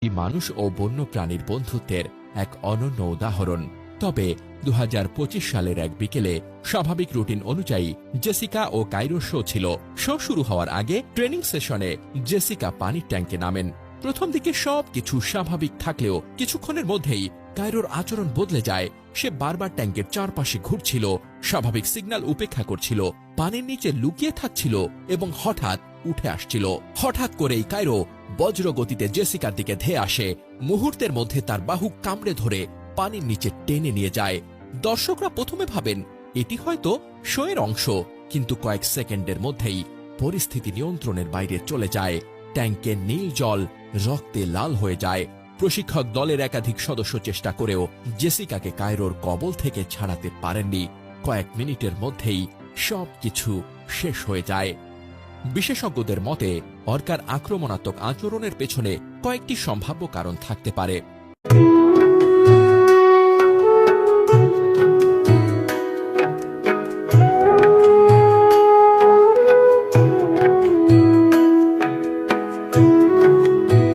মানুষ ও বন্যপ্রাণীর বন্ধুত্বের এক অনন্য উদাহরণ। তবে 2025 সালের এক বিকেলে স্বাভাবিক রুটিন অনুযায়ী জেসিকা ও কায়রোর শো ছিল। শো শুরু হওয়ার আগে ট্রেনিং সেশনে জেসিকা পানির ট্যাঙ্কে নামেন। প্রথম দিকে সবকিছু স্বাভাবিক থাকলেও কিছুক্ষণের মধ্যেই কায়রোর আচরণ বদলে যায়। সে বারবার ট্যাঙ্কের চারপাশে ঘুরছিল, স্বাভাবিক সিগন্যাল উপেক্ষা করছিল, পানির নিচে লুকিয়ে থাকছিল এবং হঠাৎ উঠে আসছিল। হঠাৎ করেই কায়রো বজ্র গতিতে জেসিকার দিকে ধেয়ে আসে। মুহূর্তের মধ্যে তার বাহু কামড়ে ধরে পানির নিচে টেনে নিয়ে যায়। দর্শকরা প্রথমে ভাবেন এটি হয়তো শোয়ের অংশ, কিন্তু কয়েক সেকেন্ডের মধ্যেই পরিস্থিতি নিয়ন্ত্রণের বাইরে চলে যায়। ট্যাঙ্কের নীল জল রক্তে লাল হয়ে যায়। প্রশিক্ষক দলের একাধিক সদস্য চেষ্টা করেও জেসিকাকে কায়রোর কবল থেকে ছাড়াতে পারেননি। কয়েক মিনিটের মধ্যেই সবকিছু শেষ হয়ে যায়। বিশেষজ্ঞদের মতে অর্কার আক্রমণাত্মক আচরণের পেছনে কয়েকটি সম্ভাব্য কারণ থাকতে পারে।